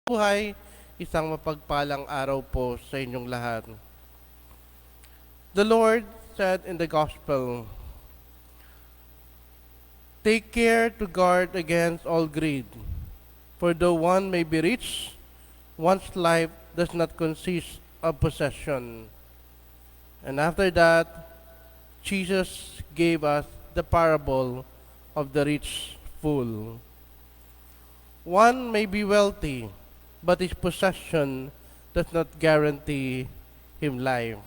buhay. Isang mapagpalang araw po sa inyong lahat. The Lord said in the Gospel, "Take care to guard against all greed, for though one may be rich, one's life does not consist of possession." And after that, Jesus gave us the parable of the rich fool. One may be wealthy, but his possession does not guarantee him life.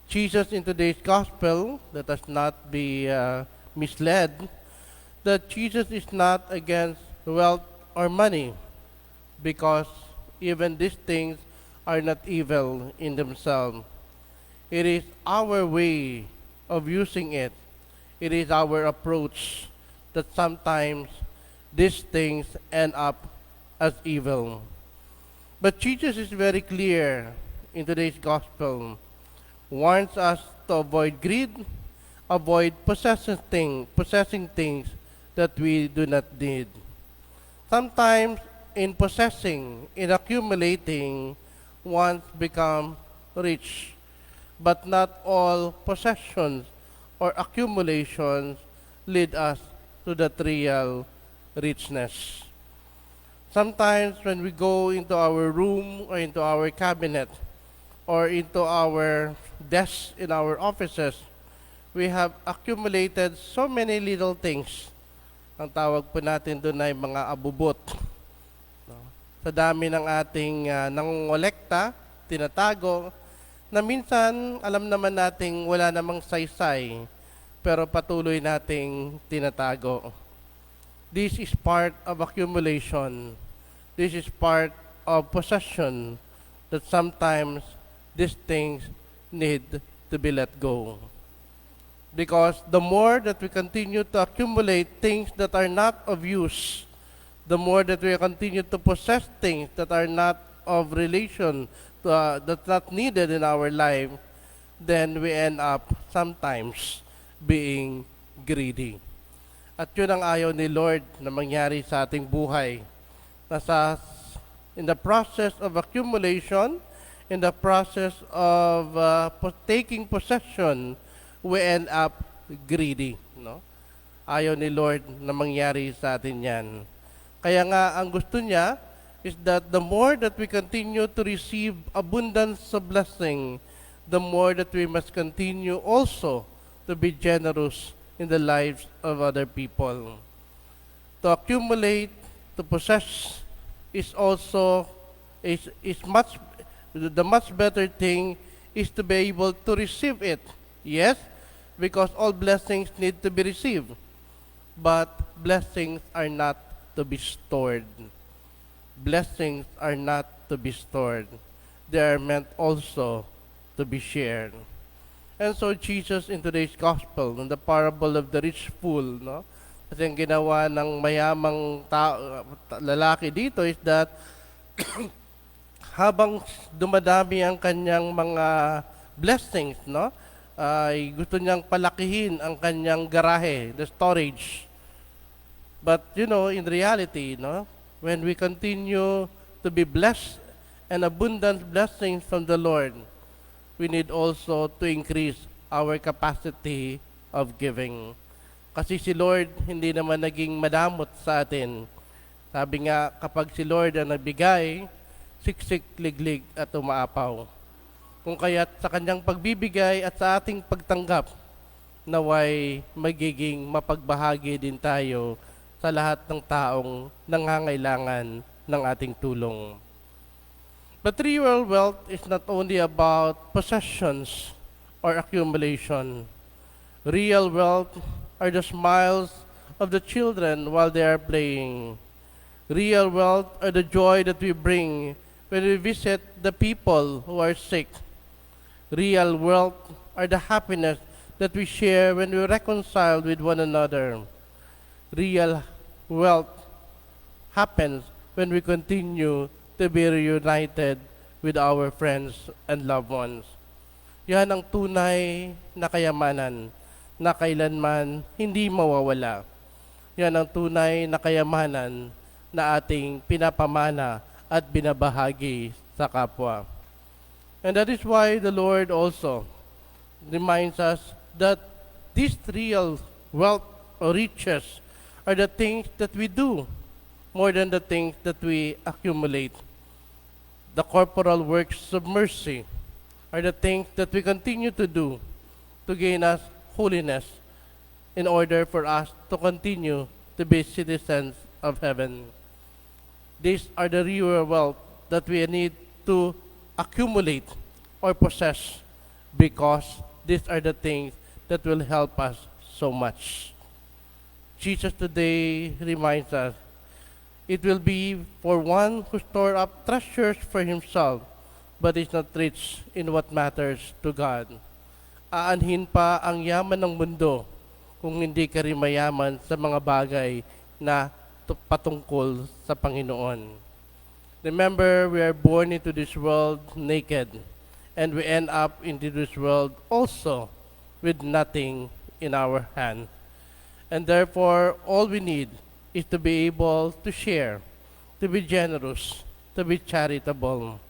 Jesus in today's gospel, let us not be misled, that Jesus is not against wealth or money, because even these things are not evil in themselves. It is our way of using it. It is our approach that sometimes these things end up as evil. But Jesus is very clear in today's gospel, warns us to avoid greed, avoid possessing things that we do not need. Sometimes in possessing, in accumulating, one become rich. But not all possessions or accumulations lead us to that real richness. Sometimes when we go into our room or into our cabinet or into our desk in our offices, we have accumulated so many little things. Ang tawag po natin doon ay mga abubot. No? Sa dami ng ating nangongolekta, tinatago, na minsan alam naman nating wala namang saysay, pero patuloy nating tinatago. This is part of accumulation. This is part of possession that sometimes these things need to be let go. Because the more that we continue to accumulate things that are not of use, the more that we continue to possess things that are not of relation, that's not needed in our life, then we end up sometimes being greedy. At yun ang ayaw ni Lord na mangyari sa ating buhay. In the process of accumulation, in the process of taking possession, we end up greedy. No? Ayaw ni Lord na mangyari sa atin yan. Kaya nga, ang gusto niya is that the more that we continue to receive abundance of blessing, the more that we must continue also to be generous in the lives of other people. To accumulate, to possess is also the much better thing is to be able to receive it. Yes, because all blessings need to be received, but blessings are not to be stored. Blessings are not to be stored. They are meant also to be shared. And so Jesus in today's gospel, in the parable of the rich fool, no? Kasi ang ginawa ng mayamang lalaki dito is that habang dumadami ang kanyang mga blessings, no? Ay gusto niyang palakihin ang kanyang garahe, the storage. But in reality, no? When we continue to be blessed and abundant blessings from the Lord, we need also to increase our capacity of giving. Kasi si Lord hindi naman naging madamot sa atin. Sabi nga, kapag si Lord ang nagbigay, siksik, liglig at umaapaw. Kung kaya't sa kanyang pagbibigay at sa ating pagtanggap, naway magiging mapagbahagi din tayo sa lahat ng taong nangangailangan ng ating tulong. But real wealth is not only about possessions or accumulation. Real wealth are the smiles of the children while they are playing. Real wealth are the joy that we bring when we visit the people who are sick. Real wealth are the happiness that we share when we reconcile with one another. Real wealth happens when we continue to be reunited with our friends and loved ones. Yan ang tunay na kayamanan na kailanman hindi mawawala. Yan ang tunay na kayamanan na ating pinapamana at binabahagi sa kapwa. And that is why the Lord also reminds us that these real wealth or riches are the things that we do more than the things that we accumulate. The corporal works of mercy are the things that we continue to do to gain us holiness in order for us to continue to be citizens of heaven. These are the real wealth that we need to accumulate or possess because these are the things that will help us so much. Jesus today reminds us, it will be for one who store up treasures for himself but is not rich in what matters to God. Aanhin pa ang yaman ng mundo kung hindi ka rin mayaman sa mga bagay na patungkol sa Panginoon. Remember, we are born into this world naked, and we end up into this world also with nothing in our hand. And therefore, all we need is to be able to share, to be generous, to be charitable.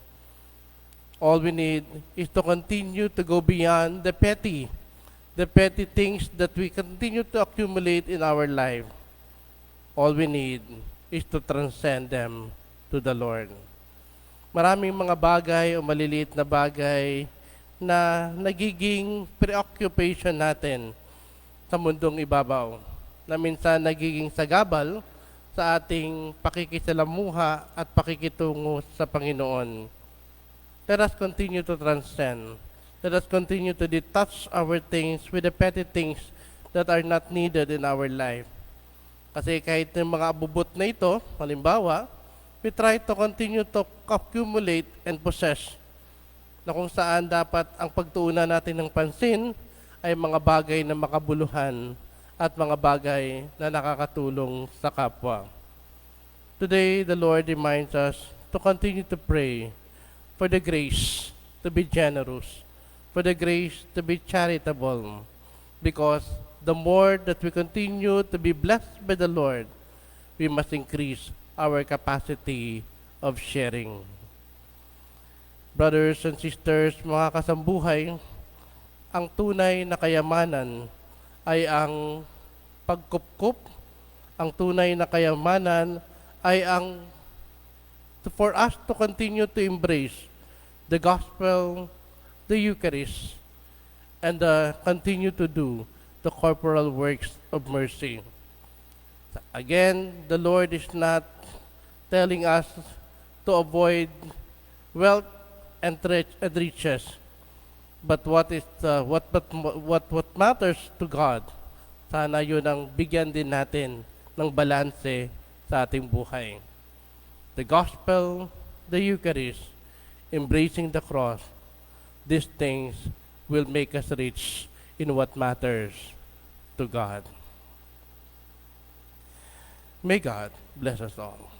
All we need is to continue to go beyond the petty things that we continue to accumulate in our life. All we need is to transcend them to the Lord. Maraming mga bagay o maliliit na bagay na nagiging preoccupation natin sa mundong ibabaw, na minsan nagiging sagabal sa ating pakikisalamuha at pakikitungo sa Panginoon. Let us continue to transcend. Let us continue to detach our things with the petty things that are not needed in our life. Kasi kahit yung mga abubot na ito, halimbawa, we try to continue to accumulate and possess, na kung saan dapat ang pagtuunan natin ng pansin ay mga bagay na makabuluhan at mga bagay na nakakatulong sa kapwa. Today, the Lord reminds us to continue to pray for the grace to be generous, for the grace to be charitable, because the more that we continue to be blessed by the Lord, we must increase our capacity of sharing. Brothers and sisters, mga kasambuhay, ang tunay na kayamanan ay ang pagkupkup. Ang tunay na kayamanan ay ang for us to continue to embrace the gospel, the Eucharist, and continue to do the corporal works of mercy. Again, the Lord is not telling us to avoid wealth and riches, but what matters to God, sana yun ang bigyan din natin ng balanse sa ating buhay. The gospel, the Eucharist, embracing the cross, these things will make us rich in what matters to God. May God bless us all.